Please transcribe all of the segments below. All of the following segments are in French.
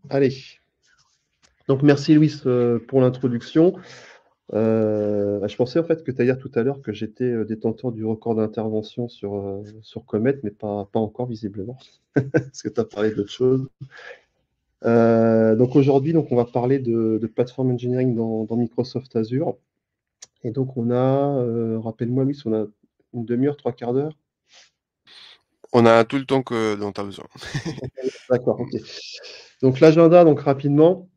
Allez. Donc, merci Louis pour l'introduction. Je pensais en fait que tu allais dire tout à l'heure que j'étais détenteur du record d'intervention sur Comet, mais pas encore visiblement, parce que tu as parlé d'autre chose. Donc aujourd'hui, on va parler de platform engineering dans Microsoft Azure. Et donc on a, rappelle-moi Louis, on a une demi-heure, trois quarts d'heure. On a tout le temps dont tu as besoin. D'accord, ok. Donc l'agenda, donc rapidement.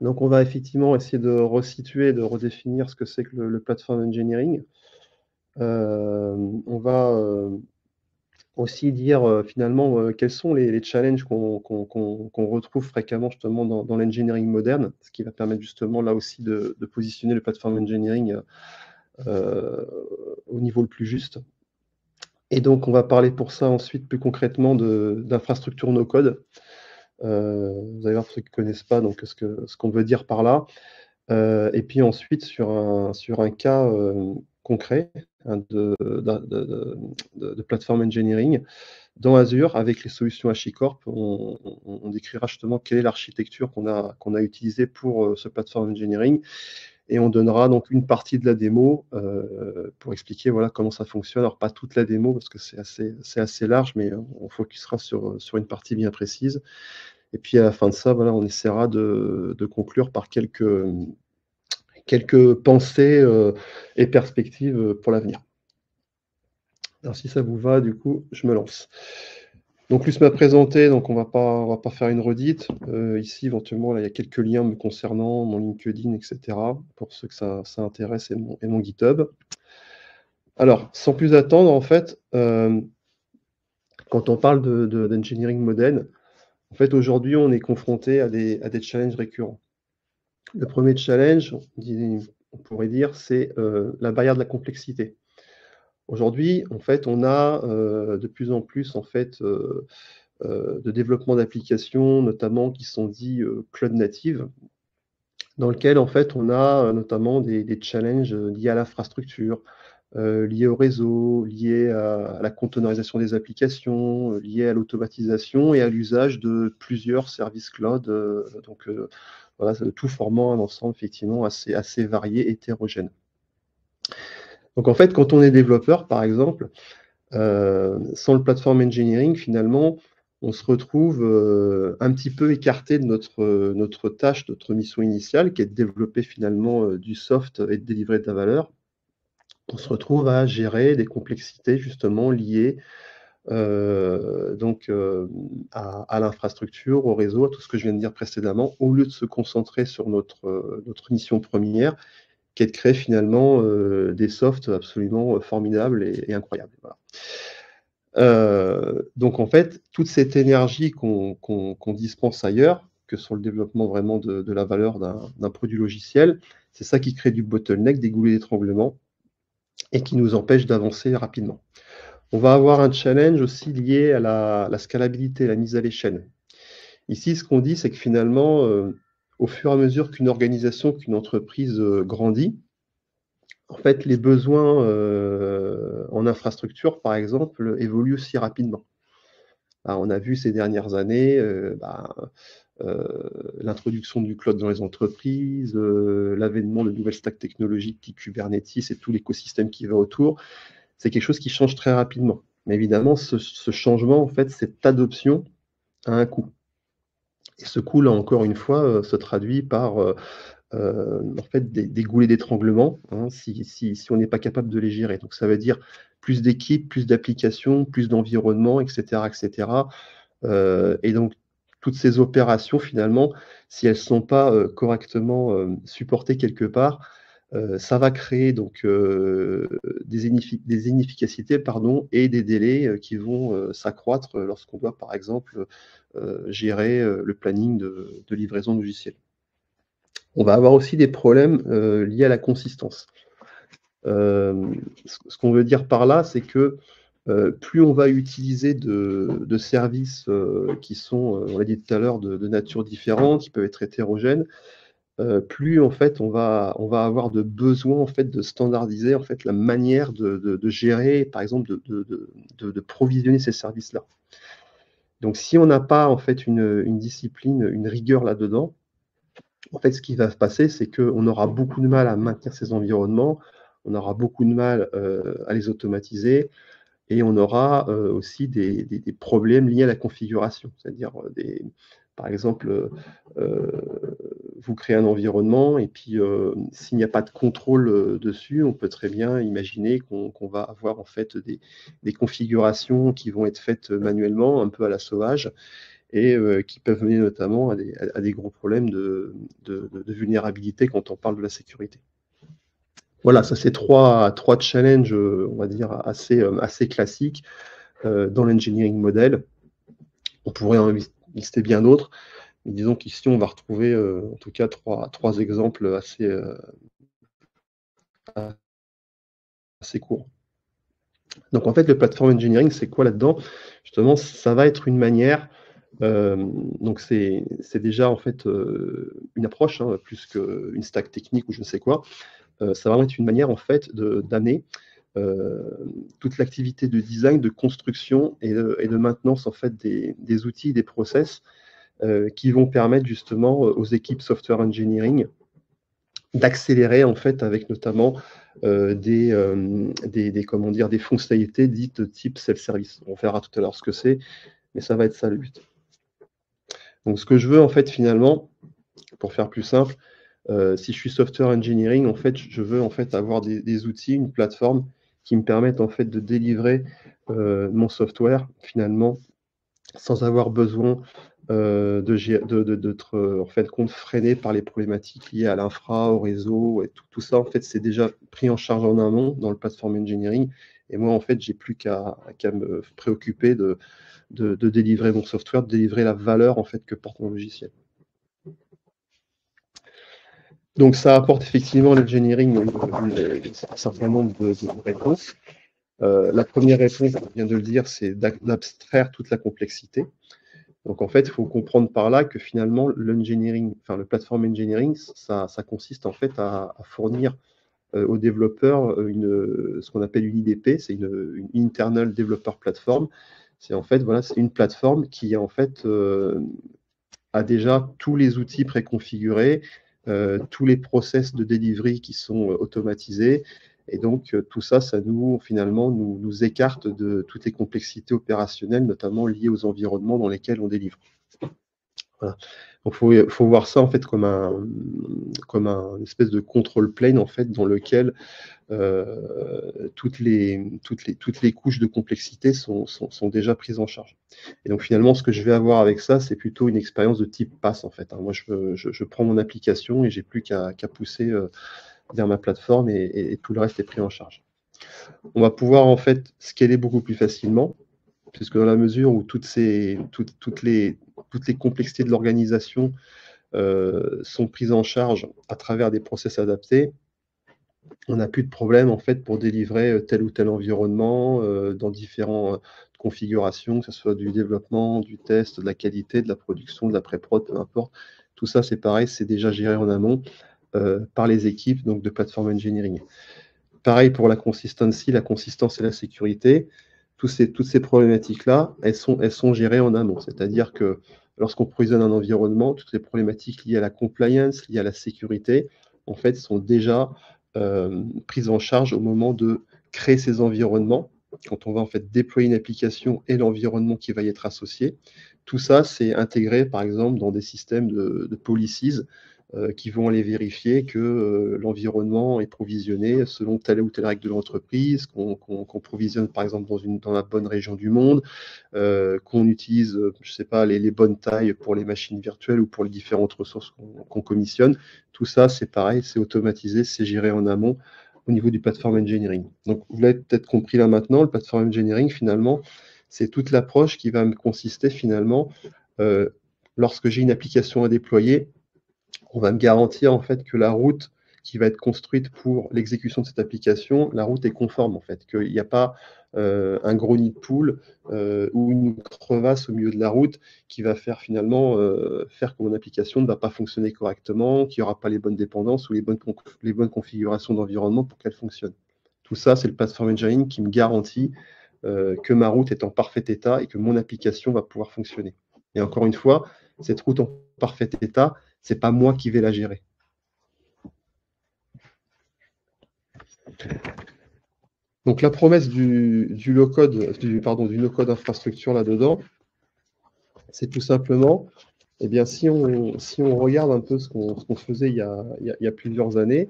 Donc on va effectivement essayer de resituer, de redéfinir ce que c'est que le platform engineering. On va aussi dire finalement quels sont les challenges qu'on retrouve fréquemment justement dans l'engineering moderne, ce qui va permettre justement là aussi de positionner le platform engineering euh, au niveau le plus juste. Et donc on va parler pour ça ensuite plus concrètement d'infrastructure no-code. Vous allez voir pour ceux qui ne connaissent pas donc, ce qu'on veut dire par là. Et puis ensuite, sur un cas concret hein, de platform engineering dans Azure, avec les solutions HashiCorp, on décrira justement quelle est l'architecture qu'on a utilisée pour ce platform engineering. Et on donnera donc une partie de la démo pour expliquer voilà, comment ça fonctionne. Alors, pas toute la démo, parce que c'est assez large, mais on focusera sur une partie bien précise. Et puis, à la fin de ça, voilà, on essaiera de conclure par quelques pensées et perspectives pour l'avenir. Alors si ça vous va, du coup, je me lance. Donc Luce m'a présenté, donc on va pas faire une redite. Ici, éventuellement, là, il y a quelques liens me concernant, mon LinkedIn, etc. Pour ceux que ça intéresse et mon GitHub. Alors, sans plus attendre, en fait, quand on parle d'engineering moderne, en fait, aujourd'hui, on est confronté à des challenges récurrents. Le premier challenge, on pourrait dire, c'est la barrière de la complexité. Aujourd'hui, en fait, on a de plus en plus en fait, de développement d'applications, notamment qui sont dits cloud native, dans lequel en fait on a notamment des challenges liés à l'infrastructure, liés au réseau, liés à la containerisation des applications, liés à l'automatisation et à l'usage de plusieurs services cloud. Voilà, tout formant un ensemble effectivement assez varié, hétérogène. Donc en fait, quand on est développeur, par exemple, sans le platform engineering, finalement, on se retrouve un petit peu écarté de notre tâche, notre mission initiale, qui est de développer finalement du soft et de délivrer de la valeur. On se retrouve à gérer des complexités justement liées à l'infrastructure, au réseau, à tout ce que je viens de dire précédemment, au lieu de se concentrer sur notre mission première, qui est de créer finalement des softs absolument formidables et incroyables. Voilà. Donc en fait, toute cette énergie qu'on dispense ailleurs, que sur le développement vraiment de la valeur d'un produit logiciel, c'est ça qui crée du bottleneck, des goulets d'étranglement, et qui nous empêche d'avancer rapidement. On va avoir un challenge aussi lié à la scalabilité, la mise à l'échelle. Ici, ce qu'on dit, c'est que finalement, au fur et à mesure qu'une organisation, qu'une entreprise grandit, en fait, les besoins en infrastructure, par exemple, évoluent aussi rapidement. On a vu ces dernières années l'introduction du cloud dans les entreprises, l'avènement de nouvelles stacks technologiques type Kubernetes et tout l'écosystème qui va autour. C'est quelque chose qui change très rapidement. Mais évidemment, ce changement, en fait, cette adoption a un coût. Et ce coût, là encore une fois, se traduit par en fait, des goulets d'étranglement hein, si on n'est pas capable de les gérer. Donc ça veut dire plus d'équipes, plus d'applications, plus d'environnement, etc., etc. Et donc, toutes ces opérations, finalement, si elles ne sont pas correctement supportées quelque part, ça va créer donc des inefficacités pardon, et des délais qui vont s'accroître lorsqu'on doit, par exemple, gérer le planning de livraison de logiciels. On va avoir aussi des problèmes liés à la consistance. Ce qu'on veut dire par là, c'est que plus on va utiliser de services qui sont, on l'a dit tout à l'heure, de nature différente, qui peuvent être hétérogènes, plus en fait on va avoir de besoin en fait de standardiser en fait la manière de gérer, par exemple, de provisionner ces services-là. Donc, si on n'a pas en fait une discipline, une rigueur là-dedans, en fait, ce qui va se passer, c'est qu'on aura beaucoup de mal à maintenir ces environnements, on aura beaucoup de mal à les automatiser, et on aura aussi des problèmes liés à la configuration. C'est-à-dire, par exemple, vous créez un environnement et puis s'il n'y a pas de contrôle dessus, on peut très bien imaginer qu'on va avoir en fait des configurations qui vont être faites manuellement, un peu à la sauvage, et qui peuvent mener notamment à des gros problèmes de vulnérabilité quand on parle de la sécurité. Voilà, ça c'est trois challenges, on va dire, assez classiques dans l'engineering model. On pourrait en lister bien d'autres, mais disons qu'ici on va retrouver en tout cas trois exemples assez courts. Donc en fait, le platform engineering, c'est quoi là-dedans? Justement, ça va être une manière, donc c'est déjà en fait une approche, hein, plus qu'une stack technique ou je ne sais quoi. Ça va être une manière en fait d'amener toute l'activité de design, de construction et de maintenance en fait des outils, des process qui vont permettre justement aux équipes software engineering d'accélérer en fait avec notamment des fonctionnalités dites type self-service. On verra tout à l'heure ce que c'est, mais ça va être ça le but. Donc ce que je veux en fait finalement, pour faire plus simple, si je suis software engineering, en fait, je veux en fait avoir des outils, une plateforme qui me permettent en fait de délivrer mon software finalement sans avoir besoin d'être en fait compte freiné par les problématiques liées à l'infra, au réseau, et tout ça en fait c'est déjà pris en charge en amont dans le platform engineering. Et moi en fait j'ai plus qu'à me préoccuper de délivrer mon software, de délivrer la valeur en fait que porte mon logiciel. Donc ça apporte effectivement l'engineering un certain nombre de réponses. La première réponse, je viens de le dire, c'est d'abstraire toute la complexité. Donc en fait, il faut comprendre par là que finalement l'engineering, enfin le platform engineering, ça consiste en fait à fournir aux développeurs ce qu'on appelle une IDP, c'est une Internal Developer Platform. C'est en fait voilà, c'est une plateforme qui en fait a déjà tous les outils préconfigurés, tous les process de delivery qui sont automatisés. Et donc, tout ça, ça finalement, nous écarte de toutes les complexités opérationnelles, notamment liées aux environnements dans lesquels on délivre. Voilà. Donc, faut voir ça en fait comme un espèce de control plane en fait dans lequel toutes les couches de complexité sont déjà prises en charge. Et donc finalement, ce que je vais avoir avec ça, c'est plutôt une expérience de type PaaS en fait. Moi, je prends mon application et j'ai plus qu'à pousser vers ma plateforme et tout le reste est pris en charge. On va pouvoir en fait scaler beaucoup plus facilement, puisque dans la mesure où toutes les complexités de l'organisation sont prises en charge à travers des process adaptés, on n'a plus de problème en fait pour délivrer tel ou tel environnement dans différentes configurations, que ce soit du développement, du test, de la qualité, de la production, de la pré-prod, peu importe. Tout ça, c'est pareil, c'est déjà géré en amont par les équipes donc, de platform engineering. Pareil pour la consistency, la consistance et la sécurité. Toutes ces problématiques-là, elles sont gérées en amont. C'est-à-dire que lorsqu'on provisionne un environnement, toutes les problématiques liées à la compliance, liées à la sécurité, en fait, sont déjà prises en charge au moment de créer ces environnements, quand on va en fait déployer une application et l'environnement qui va y être associé. Tout ça, c'est intégré, par exemple, dans des systèmes de policies qui vont aller vérifier que l'environnement est provisionné selon telle ou telle règle de l'entreprise, qu'on provisionne par exemple dans la bonne région du monde, qu'on utilise, je sais pas, les bonnes tailles pour les machines virtuelles ou pour les différentes ressources qu'on commissionne. Tout ça, c'est pareil, c'est automatisé, c'est géré en amont au niveau du platform engineering. Donc, vous l'avez peut-être compris là maintenant, le platform engineering, finalement, c'est toute l'approche qui va me consister finalement, lorsque j'ai une application à déployer, on va me garantir en fait que la route qui va être construite pour l'exécution de cette application, la route est conforme en fait, qu'il n'y a pas un gros nid de poule ou une crevasse au milieu de la route qui va faire finalement faire que mon application ne va pas fonctionner correctement, qu'il n'y aura pas les bonnes dépendances ou les bonnes configurations d'environnement pour qu'elle fonctionne. Tout ça, c'est le platform engineering qui me garantit que ma route est en parfait état et que mon application va pouvoir fonctionner. Et encore une fois, cette route en parfait état, ce n'est pas moi qui vais la gérer. Donc la promesse du low-code, du no-code infrastructure là-dedans, c'est tout simplement, eh bien, si on regarde un peu ce qu'on faisait il y a plusieurs années,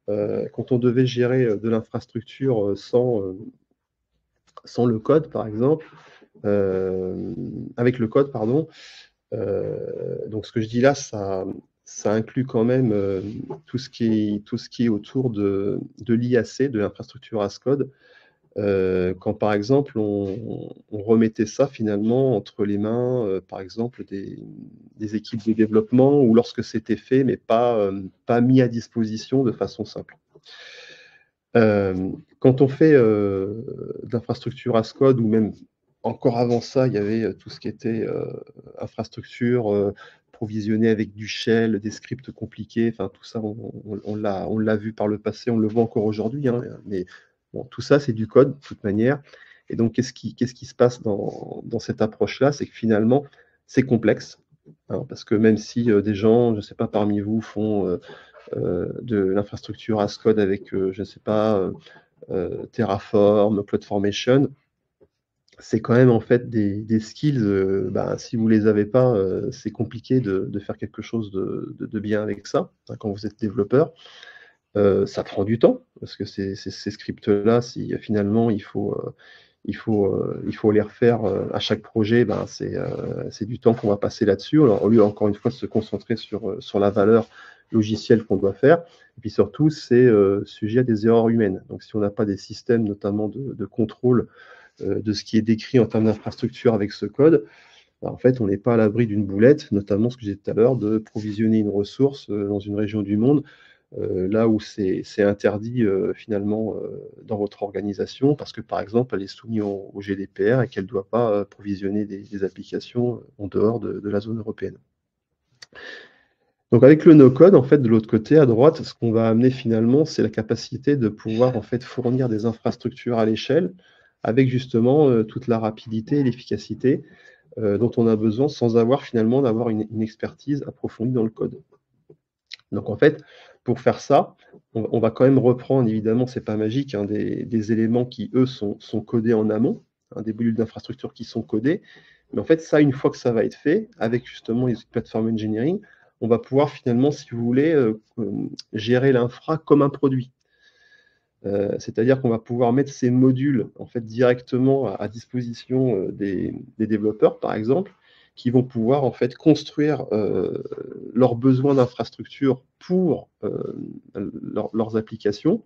quand on devait gérer de l'infrastructure sans le code, par exemple, avec le code, pardon. Donc ce que je dis là, ça inclut quand même tout ce qui est autour de l'IAC, de l'infrastructure as code. Quand par exemple on remettait ça finalement entre les mains, par exemple, des équipes de développement, ou lorsque c'était fait, mais pas mis à disposition de façon simple. Quand on fait d'infrastructure as code, ou même encore avant ça, il y avait tout ce qui était infrastructure provisionnée avec du shell, des scripts compliqués, enfin tout ça, on l'a vu par le passé, on le voit encore aujourd'hui, hein, mais bon, tout ça, c'est du code, de toute manière. Et donc, qu'est-ce qui se passe dans cette approche-là? C'est que finalement, c'est complexe, hein, parce que même si des gens, je ne sais pas, parmi vous font de l'infrastructure as code avec, je ne sais pas, Terraform, CloudFormation, c'est quand même en fait des skills, si vous les avez pas, c'est compliqué de faire quelque chose de bien avec ça, hein, quand vous êtes développeur. Ça prend du temps, parce que ces scripts-là, si finalement il faut les refaire à chaque projet, c'est du temps qu'on va passer là-dessus, au lieu encore une fois de se concentrer sur la valeur logicielle qu'on doit faire. Et puis surtout, c'est sujet à des erreurs humaines. Donc si on n'a pas des systèmes notamment de contrôle de ce qui est décrit en termes d'infrastructure avec ce code, en fait, on n'est pas à l'abri d'une boulette, notamment ce que j'ai dit tout à l'heure, de provisionner une ressource dans une région du monde, là où c'est interdit finalement dans votre organisation, parce que par exemple, elle est soumise au GDPR et qu'elle ne doit pas provisionner des applications en dehors de la zone européenne. Donc avec le no-code, en fait, de l'autre côté, à droite, ce qu'on va amener finalement, c'est la capacité de pouvoir en fait fournir des infrastructures à l'échelle, avec justement toute la rapidité et l'efficacité dont on a besoin, sans avoir finalement d'avoir une expertise approfondie dans le code. Donc en fait, pour faire ça, on va quand même reprendre, évidemment, c'est pas magique, hein, des éléments qui, eux, sont codés en amont, hein, des modules d'infrastructure qui sont codés. Mais en fait, ça, une fois que ça va être fait, avec justement les plateformes engineering, on va pouvoir finalement, si vous voulez, gérer l'infra comme un produit. C'est-à-dire qu'on va pouvoir mettre ces modules en fait directement à disposition des développeurs, par exemple, qui vont pouvoir en fait construire leurs besoins d'infrastructure pour leurs applications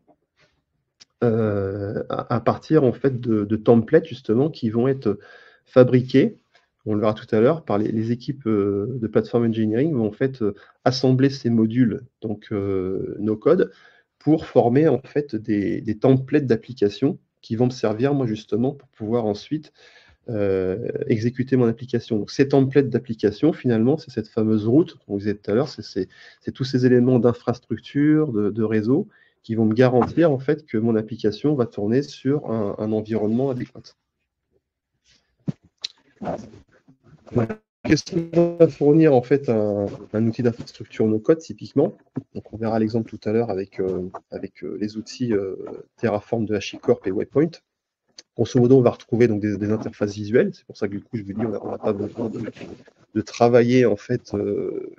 à partir en fait de templates justement qui vont être fabriqués. On le verra tout à l'heure, par les équipes de Platform Engineering vont en fait assembler ces modules, donc no code, pour former en fait des templates d'application qui vont me servir moi justement pour pouvoir ensuite exécuter mon application. Donc ces templates d'application, finalement, c'est cette fameuse route dont vous disait tout à l'heure, c'est tous ces éléments d'infrastructure, de réseau, qui vont me garantir en fait que mon application va tourner sur un environnement adéquat. Qu'est-ce qui va fournir en fait un outil d'infrastructure no-code typiquement? Donc on verra l'exemple tout à l'heure avec les outils Terraform de HashiCorp et Waypoint. Grosso modo, on va retrouver donc des interfaces visuelles. C'est pour ça que du coup, je vous dis, on n'a pas besoin de travailler en fait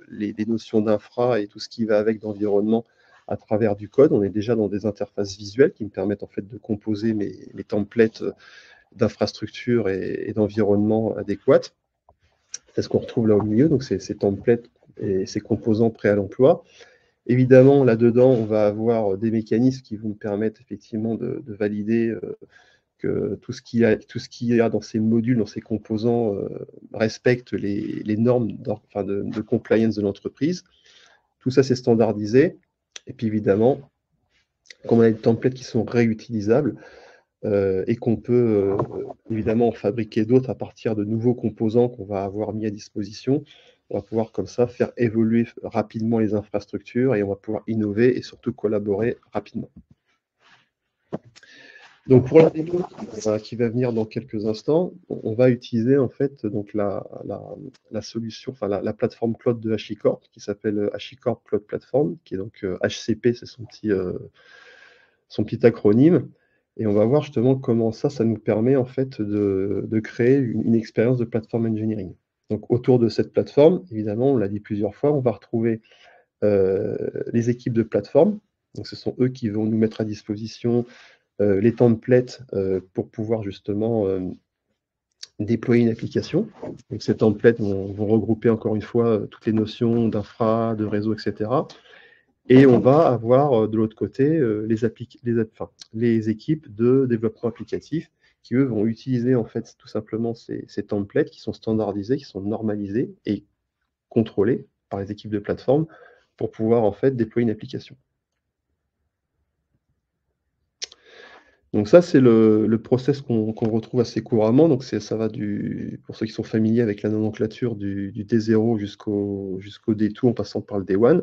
les notions d'infra et tout ce qui va avec d'environnement à travers du code. On est déjà dans des interfaces visuelles qui me permettent en fait de composer mes templates d'infrastructure et d'environnement adéquats. C'est ce qu'on retrouve là au milieu, donc ces templates et ces composants prêts à l'emploi. Évidemment, là-dedans, on va avoir des mécanismes qui vont me permettre effectivement de valider que tout ce qu'il y a dans ces modules, dans ces composants, respecte les normes de compliance de l'entreprise. Tout ça, c'est standardisé. Et puis évidemment, comme on a des templates qui sont réutilisables et qu'on peut évidemment en fabriquer d'autres à partir de nouveaux composants qu'on va avoir mis à disposition, on va pouvoir comme ça faire évoluer rapidement les infrastructures et on va pouvoir innover et surtout collaborer rapidement. Donc pour la démo qui va venir dans quelques instants, on va utiliser en fait donc la solution, enfin la plateforme cloud de HashiCorp qui s'appelle HashiCorp Cloud Platform, qui est donc HCP, c'est son petit acronyme. Et on va voir justement comment ça nous permet en fait de créer une expérience de platform engineering. Donc autour de cette plateforme, évidemment, on l'a dit plusieurs fois, on va retrouver les équipes de plateforme. Donc ce sont eux qui vont nous mettre à disposition les templates pour pouvoir justement déployer une application. Donc ces templates vont regrouper encore une fois toutes les notions d'infra, de réseau, etc. Et on va avoir de l'autre côté les équipes de développement applicatif qui, eux, vont utiliser en fait tout simplement ces templates qui sont standardisés, qui sont normalisés et contrôlés par les équipes de plateforme pour pouvoir en fait déployer une application. Donc ça, c'est le process qu'on retrouve assez couramment. Donc ça va pour ceux qui sont familiers avec la nomenclature du D0 jusqu'au D2 en passant par le D1.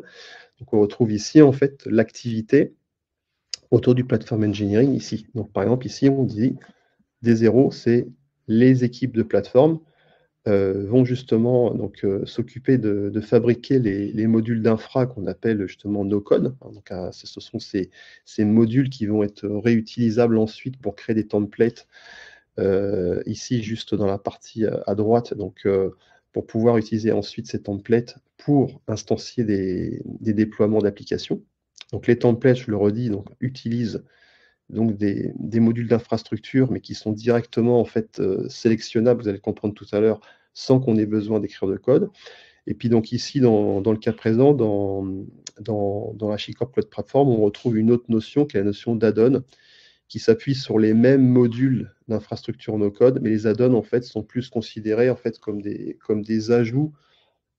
Donc on retrouve ici en fait l'activité autour du platform engineering ici. Donc par exemple ici on dit D0, c'est les équipes de plateforme vont justement s'occuper de fabriquer les modules d'infra qu'on appelle justement no-code. Donc, ce sont ces modules qui vont être réutilisables ensuite pour créer des templates. Ici, juste dans la partie à droite, donc pour pouvoir utiliser ensuite ces templates pour instancier des déploiements d'applications. Donc les templates, je le redis, donc, utilisent donc des modules d'infrastructure, mais qui sont directement en fait sélectionnables, vous allez le comprendre tout à l'heure, sans qu'on ait besoin d'écrire de code. Et puis donc ici, dans le cas présent, dans HashiCorp Cloud Platform, on retrouve une autre notion qui est la notion d'add-on, qui s'appuie sur les mêmes modules d'infrastructure no-code, mais les add-ons en fait sont plus considérés en fait comme des ajouts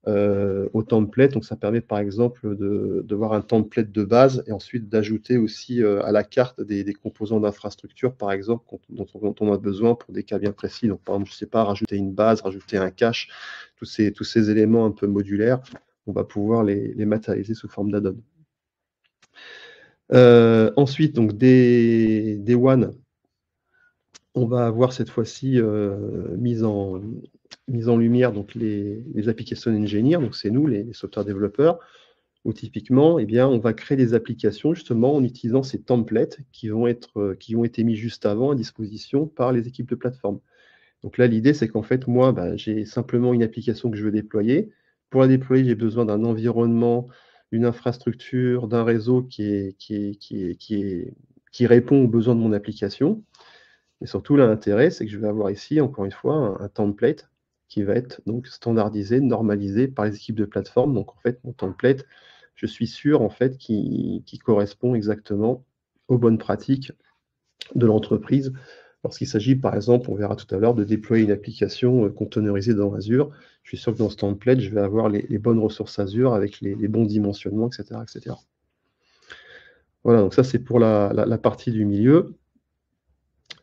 au template. Donc ça permet par exemple de voir un template de base et ensuite d'ajouter aussi à la carte des composants d'infrastructure, par exemple, dont on a besoin pour des cas bien précis. Donc par exemple, je ne sais pas, rajouter une base, rajouter un cache, tous ces éléments un peu modulaires, on va pouvoir les matérialiser sous forme d'add-on. Ensuite, donc des one, on va avoir cette fois-ci mise en lumière donc les applications engineers, donc c'est nous, les software développeurs, où typiquement, eh bien, on va créer des applications justement en utilisant ces templates qui ont été mis juste avant à disposition par les équipes de plateforme. Donc là, l'idée, c'est qu'en fait, moi, j'ai simplement une application que je veux déployer. Pour la déployer, j'ai besoin d'un environnement, d'une infrastructure, d'un réseau qui répond aux besoins de mon application. Et surtout, l'intérêt, c'est que je vais avoir ici, encore une fois, un template qui va être donc standardisé, normalisé par les équipes de plateforme. Donc, en fait, mon template, je suis sûr, en fait, qui correspond exactement aux bonnes pratiques de l'entreprise. Lorsqu'il s'agit, par exemple, on verra tout à l'heure, de déployer une application containerisée dans Azure, je suis sûr que dans ce template, je vais avoir les bonnes ressources Azure avec les bons dimensionnements, etc., etc. Voilà, donc ça, c'est pour la partie du milieu.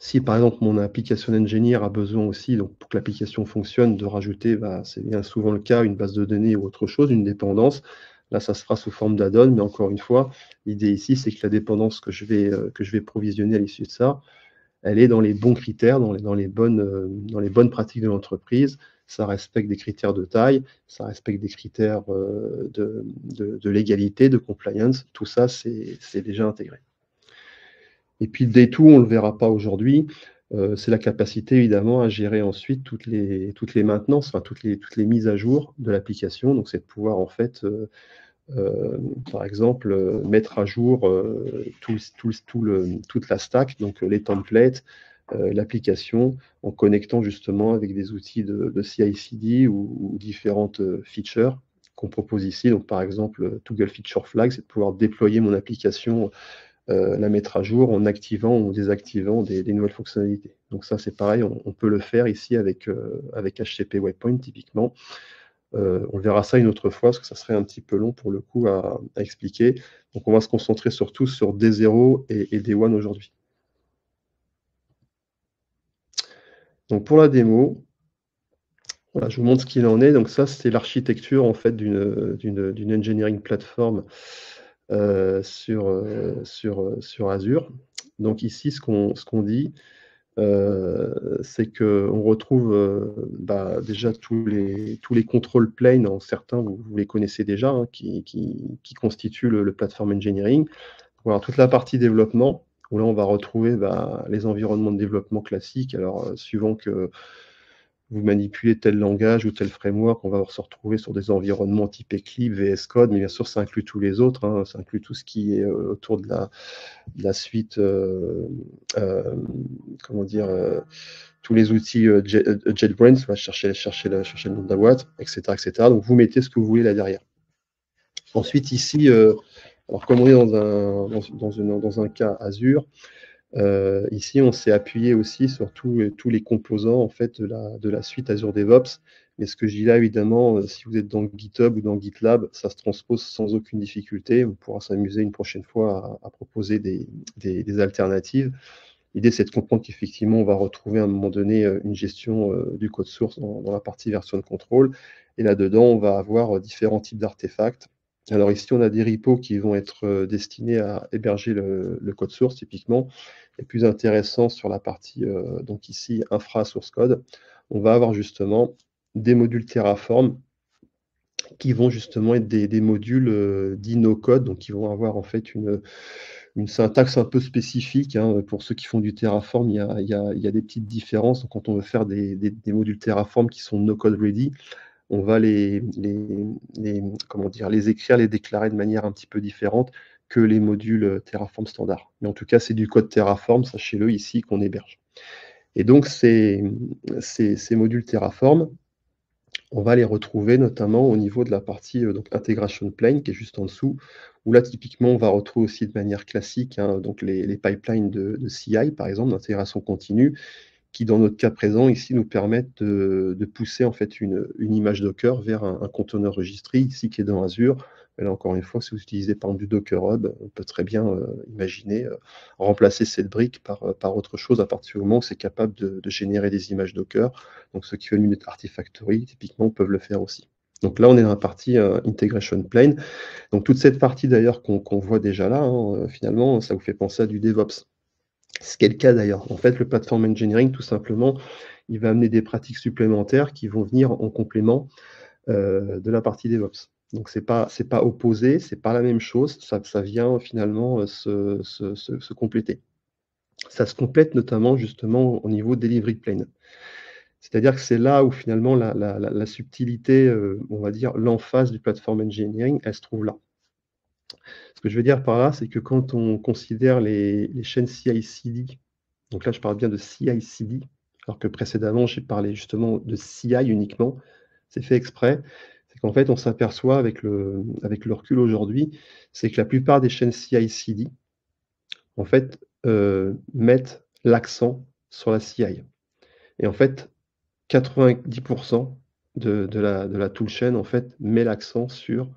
Si par exemple mon application engineer a besoin aussi, donc pour que l'application fonctionne, de rajouter, c'est bien souvent le cas, une base de données ou autre chose, une dépendance, là ça se fera sous forme d'add-on, mais encore une fois, l'idée ici c'est que la dépendance que je vais provisionner à l'issue de ça, elle est dans les bons critères, dans les bonnes pratiques de l'entreprise, ça respecte des critères de taille, ça respecte des critères de légalité, de compliance, tout ça c'est déjà intégré. Et puis le D2, on ne le verra pas aujourd'hui, c'est la capacité évidemment à gérer ensuite toutes les maintenances, enfin toutes les mises à jour de l'application. Donc c'est de pouvoir en fait, par exemple, mettre à jour toute la stack, donc les templates, l'application, en connectant justement avec des outils de CI/CD ou différentes features qu'on propose ici. Donc par exemple, Toggle Feature Flag, c'est de pouvoir déployer mon application, la mettre à jour en activant ou désactivant des nouvelles fonctionnalités. Donc ça, c'est pareil, on peut le faire ici avec HCP Waypoint, typiquement. On verra ça une autre fois, parce que ça serait un petit peu long pour le coup à expliquer. Donc on va se concentrer surtout sur D0 et D1 aujourd'hui. Donc pour la démo, voilà, je vous montre ce qu'il en est. Donc ça, c'est l'architecture en fait d'une engineering platform sur Azure. Donc ici, ce qu'on dit, c'est qu'on retrouve déjà tous les control planes, certains, vous les connaissez déjà, hein, qui constituent le platform engineering. Voilà, toute la partie développement, où là, on va retrouver les environnements de développement classiques. Alors, suivant que vous manipulez tel langage ou tel framework, on va se retrouver sur des environnements type Eclipse, VS Code, mais bien sûr, ça inclut tous les autres, hein, ça inclut tout ce qui est autour de la suite, comment dire, tous les outils JetBrains, on va chercher le nom de la boîte, etc., etc. Donc, vous mettez ce que vous voulez là derrière. Ensuite, ici, alors comme on est dans un cas Azure, ici, on s'est appuyé aussi sur tous les composants en fait, de la suite Azure DevOps. Mais ce que je dis là, évidemment, si vous êtes dans GitHub ou dans GitLab, ça se transpose sans aucune difficulté. On pourra s'amuser une prochaine fois à proposer des alternatives. L'idée, c'est de comprendre qu'effectivement, on va retrouver à un moment donné une gestion du code source dans la partie version control. Et là-dedans, on va avoir différents types d'artefacts. Alors ici, on a des repos qui vont être destinés à héberger le code source, typiquement. Et plus intéressant sur la partie, donc ici, infra source code, on va avoir justement des modules Terraform qui vont justement être des modules dits no-code, donc qui vont avoir en fait une syntaxe un peu spécifique, hein. Pour ceux qui font du Terraform, il y a des petites différences. Donc, quand on veut faire des modules Terraform qui sont no-code ready, on va comment dire, les écrire, les déclarer de manière un petit peu différente que les modules Terraform standard. Mais en tout cas, c'est du code Terraform, sachez-le ici, qu'on héberge. Et donc, ces modules Terraform, on va les retrouver notamment au niveau de la partie donc Integration Plane, qui est juste en dessous, où là, typiquement, on va retrouver aussi de manière classique, hein, donc les pipelines de CI, par exemple, d'intégration continue, qui, dans notre cas présent, ici, nous permettent de pousser en fait une image Docker vers un conteneur registré, ici, qui est dans Azure. Et là, encore une fois, si vous utilisez par exemple du Docker Hub, on peut très bien imaginer remplacer cette brique par autre chose à partir du moment où c'est capable de générer des images Docker. Donc, ceux qui veulent une Artifactory, typiquement, peuvent le faire aussi. Donc là, on est dans la partie Integration Plane. Donc, toute cette partie, d'ailleurs, qu'on voit déjà là, hein, finalement, ça vous fait penser à du DevOps. Ce qui est le cas d'ailleurs. En fait, le platform engineering, tout simplement, il va amener des pratiques supplémentaires qui vont venir en complément de la partie DevOps. Donc, c'est pas opposé, c'est pas la même chose, ça vient finalement se compléter. Ça se complète notamment justement au niveau delivery plane. C'est-à-dire que c'est là où finalement la subtilité, on va dire l'emphase du platform engineering, elle se trouve là. Ce que je veux dire par là, c'est que quand on considère les chaînes CI/CD, donc là je parle bien de CI/CD, alors que précédemment j'ai parlé justement de CI uniquement, c'est fait exprès, c'est qu'en fait on s'aperçoit avec le recul aujourd'hui, c'est que la plupart des chaînes CI/CD, en fait, mettent l'accent sur la CI. Et en fait, 90% de la toolchain, en fait, met l'accent sur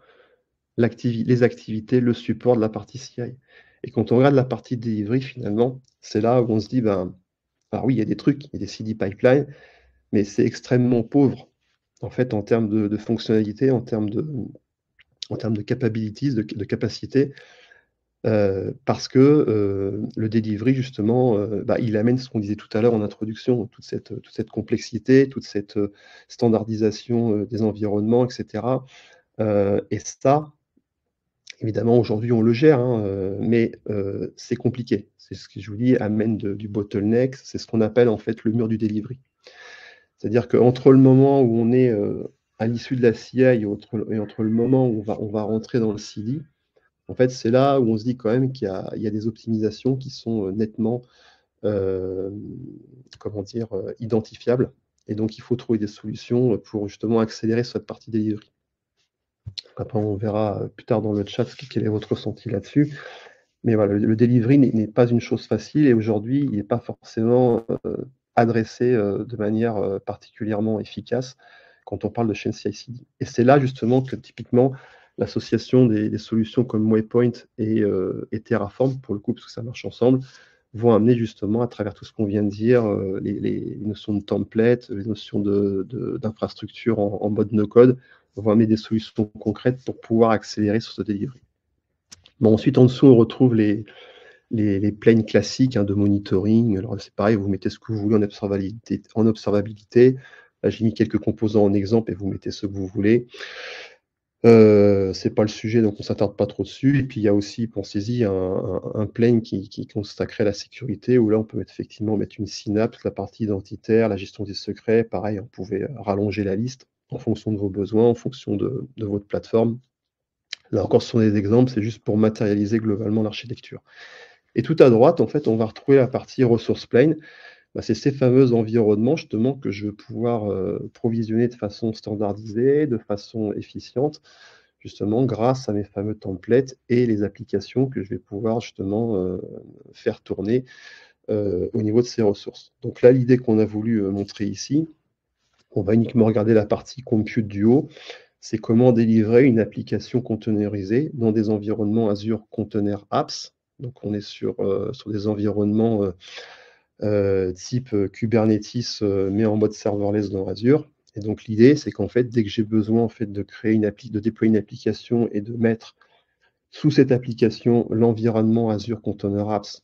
les activités, le support de la partie CI. Et quand on regarde la partie delivery, finalement, c'est là où on se dit, ben, alors oui, il y a des trucs, il y a des CD pipelines, mais c'est extrêmement pauvre, en fait, en termes de fonctionnalité, en termes de capabilities, de capacité, parce que le delivery, justement, il amène ce qu'on disait tout à l'heure en introduction, toute cette complexité, toute cette standardisation des environnements, etc. Et ça, évidemment, aujourd'hui, on le gère, hein, mais c'est compliqué. C'est ce que je vous dis, amène du bottleneck, c'est ce qu'on appelle en fait le mur du delivery. C'est-à-dire qu'entre le moment où on est à l'issue de la CI et entre le moment où on va rentrer dans le CD, en fait, c'est là où on se dit quand même qu'il y a des optimisations qui sont nettement, comment dire, identifiables. Et donc, il faut trouver des solutions pour justement accélérer cette partie delivery. Après, on verra plus tard dans le chat quel est votre ressenti là-dessus. Mais voilà, le delivery n'est pas une chose facile et aujourd'hui, il n'est pas forcément adressé de manière particulièrement efficace quand on parle de chaîne CI/CD. Et c'est là justement que typiquement l'association des solutions comme Waypoint et Terraform, pour le coup, parce que ça marche ensemble, vont amener justement à travers tout ce qu'on vient de dire, les notions de template, les notions d'infrastructure en mode no-code, vont amener des solutions concrètes pour pouvoir accélérer sur ce delivery. Bon, ensuite, en dessous, on retrouve les les planes classiques de monitoring. Alors c'est pareil, vous mettez ce que vous voulez en observabilité. Là, j'ai mis quelques composants en exemple et vous mettez ce que vous voulez. C'est pas le sujet, donc on s'attarde pas trop dessus. Et puis il y a aussi, pensez-y, un plane qui consacré à la sécurité, où là on peut effectivement mettre une synapse, la partie identitaire, la gestion des secrets. Pareil, on pouvait rallonger la liste en fonction de vos besoins, en fonction de votre plateforme. Là encore, ce sont des exemples, c'est juste pour matérialiser globalement l'architecture. Et tout à droite, en fait, on va retrouver la partie ressource plane. C'est ces fameux environnements justement que je veux pouvoir provisionner de façon standardisée, de façon efficiente, justement grâce à mes fameux templates et les applications que je vais pouvoir justement faire tourner au niveau de ces ressources. Donc là, l'idée qu'on a voulu montrer ici, on va uniquement regarder la partie compute du haut, c'est comment délivrer une application containerisée dans des environnements Azure Container Apps. Donc on est sur des environnements type Kubernetes, mais en mode serverless dans Azure. Et donc l'idée, c'est qu'en fait, dès que j'ai besoin en fait, de déployer une application et de mettre sous cette application l'environnement Azure Container Apps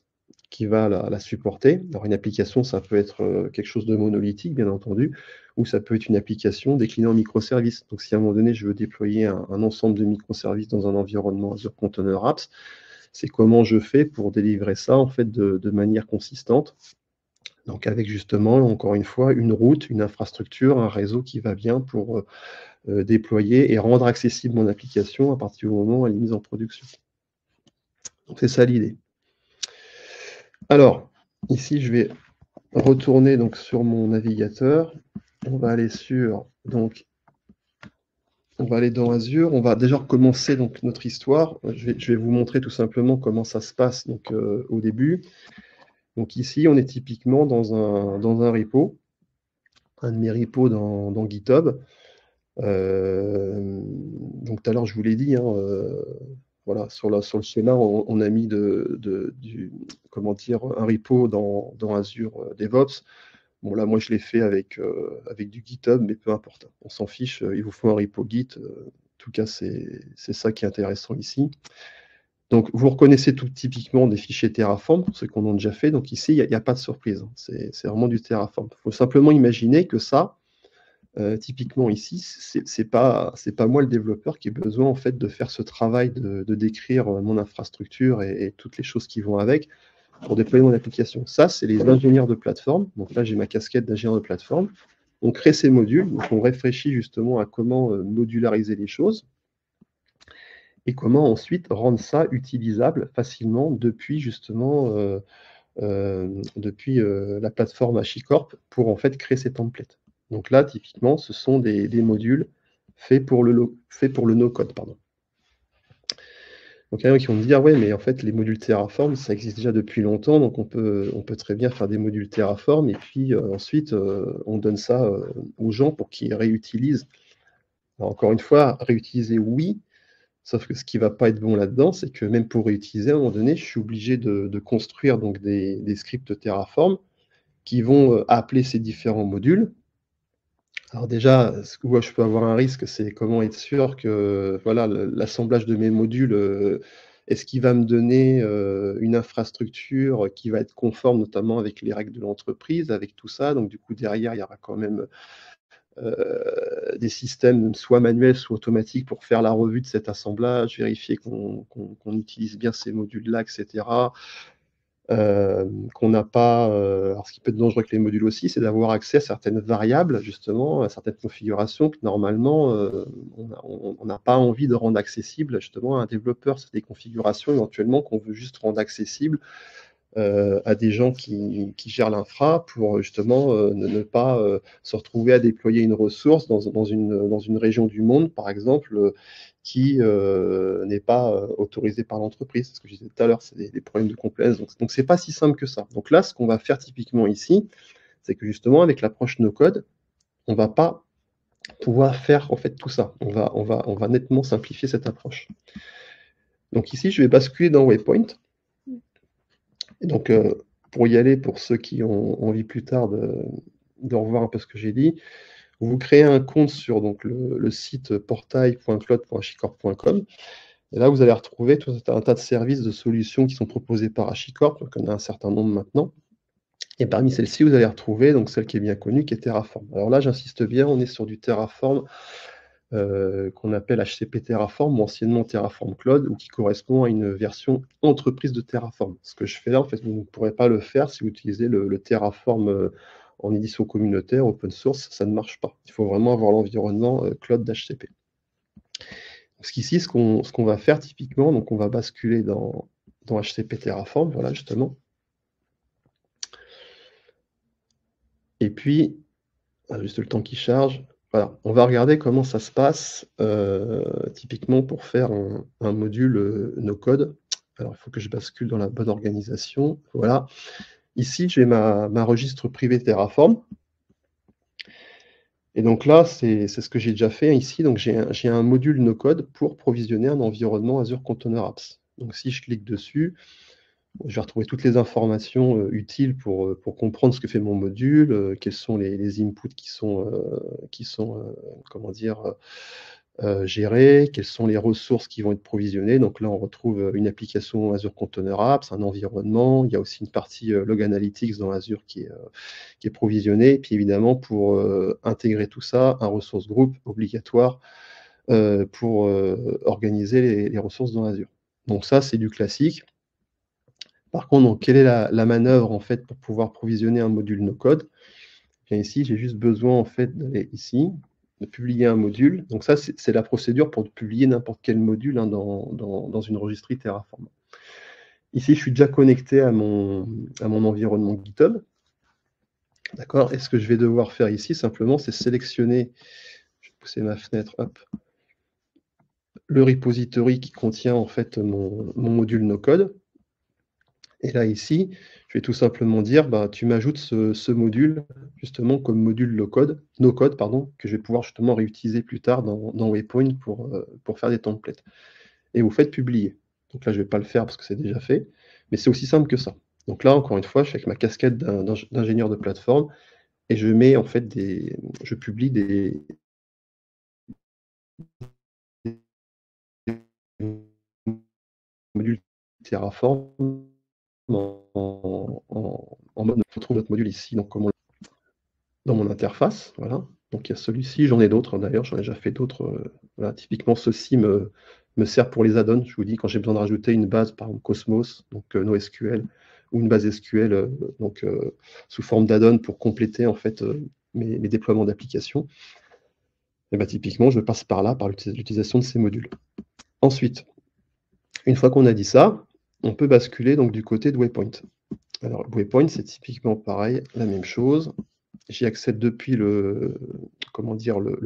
qui va la supporter. Alors une application, ça peut être quelque chose de monolithique, bien entendu, ou ça peut être une application déclinée en microservices. Donc si à un moment donné, je veux déployer un ensemble de microservices dans un environnement Azure Container Apps, c'est comment je fais pour délivrer ça en fait de manière consistante. Donc avec justement, encore une fois, une route, une infrastructure, un réseau qui va bien pour déployer et rendre accessible mon application à partir du moment où elle est mise en production. Donc c'est ça l'idée. Alors, ici, je vais retourner donc, sur mon navigateur. On va aller on va aller dans Azure. On va déjà recommencer donc, notre histoire. Je vais vous montrer tout simplement comment ça se passe donc, au début. Donc ici, on est typiquement dans un repo, un de mes repos dans GitHub. Donc tout à l'heure, je vous l'ai dit, voilà, sur le schéma, on a mis comment dire, un repo dans Azure DevOps. Bon, là, moi, je l'ai fait avec du GitHub, mais peu importe. On s'en fiche, il vous faut un repo Git. En tout cas, c'est ça qui est intéressant ici. Donc, vous reconnaissez tout typiquement des fichiers Terraform, pour ceux qui en ont déjà fait. Donc ici, il n'y a pas de surprise. C'est vraiment du Terraform. Il faut simplement imaginer que ça, typiquement ici, c'est pas moi le développeur qui ai besoin en fait de faire ce travail de décrire mon infrastructure et toutes les choses qui vont avec pour déployer mon application. Ça, c'est les ingénieurs de plateforme. Donc là, j'ai ma casquette d'ingénieur de plateforme. On crée ces modules, donc on réfléchit justement à comment modulariser les choses et comment ensuite rendre ça utilisable facilement depuis justement la plateforme HashiCorp pour en fait créer ces templates. Donc là, typiquement, ce sont des modules faits pour le no-code. Donc il y en a qui vont me dire, oui, mais en fait, les modules Terraform, ça existe déjà depuis longtemps, donc on peut très bien faire des modules Terraform, et puis ensuite, on donne ça aux gens pour qu'ils réutilisent. Alors, encore une fois, réutiliser, oui, sauf que ce qui ne va pas être bon là-dedans, c'est que même pour réutiliser, à un moment donné, je suis obligé de construire donc, des scripts Terraform qui vont appeler ces différents modules. Alors déjà, où je peux avoir un risque, c'est comment être sûr que voilà, l'assemblage de mes modules, est-ce qu'il va me donner une infrastructure qui va être conforme notamment avec les règles de l'entreprise, avec tout ça. Donc du coup, derrière, il y aura quand même des systèmes soit manuels, soit automatiques pour faire la revue de cet assemblage, vérifier qu'on utilise bien ces modules-là, etc. Qu'on n'a pas, alors ce qui peut être dangereux avec les modules aussi, c'est d'avoir accès à certaines variables, justement, à certaines configurations que normalement, on n'a pas envie de rendre accessibles justement à un développeur. C'est des configurations éventuellement qu'on veut juste rendre accessibles à des gens qui gèrent l'infra pour justement ne pas se retrouver à déployer une ressource dans une région du monde, par exemple, qui n'est pas autorisée par l'entreprise. Ce que je disais tout à l'heure, c'est des problèmes de compliance. Donc c'est pas si simple que ça. Donc là, ce qu'on va faire typiquement ici, c'est que justement, avec l'approche no-code, on va pas pouvoir faire en fait tout ça. On va nettement simplifier cette approche. Donc ici, je vais basculer dans Waypoint. Et donc, pour y aller, pour ceux qui ont envie plus tard de revoir un peu ce que j'ai dit, vous créez un compte sur donc, le site portail.cloud.chicorp.com. Et là, vous allez retrouver tout un tas de services, de solutions qui sont proposées par HashiCorp, donc on a un certain nombre maintenant. Et parmi celles-ci, vous allez retrouver donc celle qui est bien connue, qui est Terraform. Alors là, j'insiste bien, on est sur du Terraform qu'on appelle HCP Terraform, ou anciennement Terraform Cloud, ou qui correspond à une version entreprise de Terraform. Ce que je fais là, en fait, vous ne pourrez pas le faire si vous utilisez le Terraform en édition communautaire, open source, ça ne marche pas. Il faut vraiment avoir l'environnement cloud d'HCP. Ici, ce qu'on va faire typiquement, donc on va basculer dans HCP Terraform, voilà justement. Et puis, juste le temps qui charge. Voilà, on va regarder comment ça se passe typiquement pour faire un module no-code. Alors, il faut que je bascule dans la bonne organisation. Voilà. Ici, j'ai ma registre privé Terraform. Et donc là, c'est ce que j'ai déjà fait ici. Donc, j'ai un module no-code pour provisionner un environnement Azure Container Apps. Donc, si je clique dessus, je vais retrouver toutes les informations utiles pour comprendre ce que fait mon module, quels sont les inputs qui sont comment dire, gérés, quelles sont les ressources qui vont être provisionnées. Donc là, on retrouve une application Azure Container Apps, un environnement. Il y a aussi une partie Log Analytics dans Azure qui est provisionnée. Et puis évidemment, pour intégrer tout ça, un ressource group obligatoire pour organiser les ressources dans Azure. Donc ça, c'est du classique. Par contre, donc, quelle est la manœuvre en fait pour pouvoir provisionner un module no-code? Ici, j'ai juste besoin en fait d'aller ici, de publier un module. Donc ça, c'est la procédure pour publier n'importe quel module dans une registrie Terraform. Ici, je suis déjà connecté à mon environnement GitHub. D'accord. Et ce que je vais devoir faire ici, simplement, c'est sélectionner, je vais pousser ma fenêtre, hop, le repository qui contient en fait mon module no-code. Et là, ici, je vais tout simplement dire, bah, tu m'ajoutes ce module, justement, comme module no-code, que je vais pouvoir justement réutiliser plus tard dans Waypoint pour faire des templates. Et vous faites publier. Donc là, je ne vais pas le faire parce que c'est déjà fait, mais c'est aussi simple que ça. Donc là, encore une fois, je suis avec ma casquette d'ingénieur de plateforme et je mets en fait je publie des modules Terraform en mode, on retrouve notre module ici, donc dans mon interface, voilà. Donc il y a celui-ci, j'en ai d'autres d'ailleurs, j'en ai déjà fait d'autres. Voilà. Typiquement, ceci me sert pour les add-ons. Je vous dis, quand j'ai besoin de rajouter une base, par exemple Cosmos, donc NoSQL, ou une base SQL sous forme d'add-on pour compléter en fait mes déploiements d'applications. Et bah, typiquement, je passe par là, par l'utilisation de ces modules. Ensuite, une fois qu'on a dit ça, on peut basculer donc du côté de Waypoint. Alors, Waypoint, c'est typiquement pareil, la même chose. J'y accède depuis le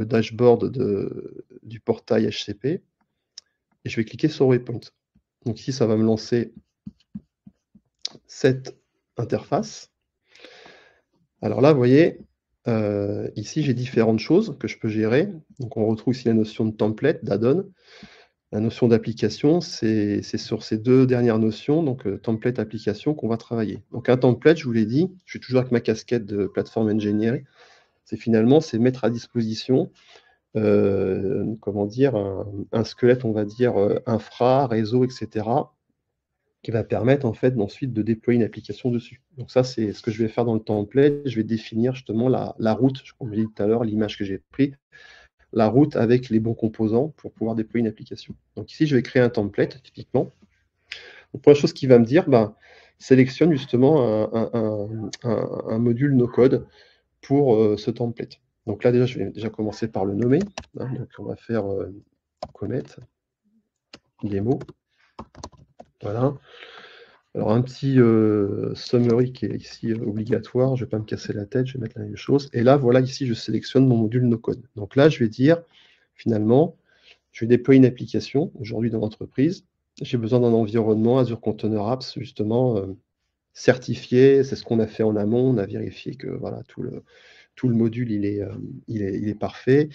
dashboard du portail HCP et je vais cliquer sur Waypoint. Donc ici, ça va me lancer cette interface. Alors là, vous voyez, ici, j'ai différentes choses que je peux gérer. Donc on retrouve ici la notion de template, d'add-on. La notion d'application, c'est sur ces deux dernières notions, donc template, application, qu'on va travailler. Donc un template, je vous l'ai dit, je suis toujours avec ma casquette de plateforme engineering, c'est mettre à disposition comment dire, un squelette, on va dire, infra, réseau, etc., qui va permettre en fait ensuite de déployer une application dessus. Donc ça, c'est ce que je vais faire dans le template. Je vais définir justement la route, comme je l'ai dit tout à l'heure, l'image que j'ai prise, la route avec les bons composants pour pouvoir déployer une application. Donc ici, je vais créer un template, typiquement. Donc, première chose qui va me dire, bah, sélectionne justement un module no-code pour ce template. Donc là, déjà, je vais déjà commencer par le nommer. Hein, donc on va faire commit, démo. Voilà. Alors un petit summary qui est ici obligatoire, je ne vais pas me casser la tête, je vais mettre la même chose. Et là, voilà, ici, je sélectionne mon module no-code. Donc là, je vais dire, finalement, je vais déployer une application aujourd'hui dans l'entreprise. J'ai besoin d'un environnement Azure Container Apps, justement, certifié. C'est ce qu'on a fait en amont. On a vérifié que voilà, tout le module il est parfait.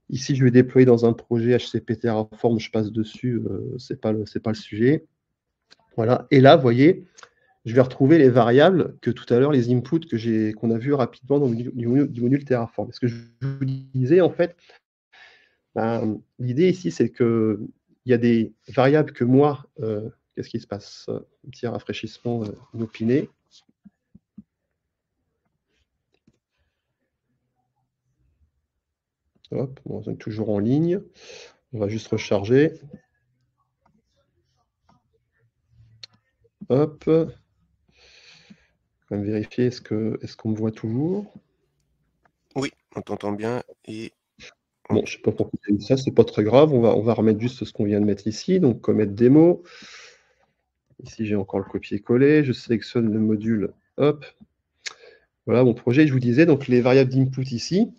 Ici, je vais déployer dans un projet HCP Terraform, je passe dessus, c'est pas le sujet. Voilà. Et là, vous voyez, je vais retrouver les variables que tout à l'heure, les inputs qu'on a vus rapidement dans du module Terraform. Ce que je vous disais, en fait, ben, l'idée ici, c'est que il y a des variables que moi, qu'est-ce qui se passe? Un petit rafraîchissement inopiné. Hop, bon, on est toujours en ligne. On va juste recharger. Hop. On va vérifier, est-ce qu'on me voit toujours? Oui, on t'entend bien et bon, je ne sais pas pourquoi il y a eu ça, c'est pas très grave. On va remettre juste ce qu'on vient de mettre ici. Donc, commettre démo. Ici, j'ai encore le copier-coller. Je sélectionne le module. Hop. Voilà mon projet. Je vous disais, donc les variables d'input ici,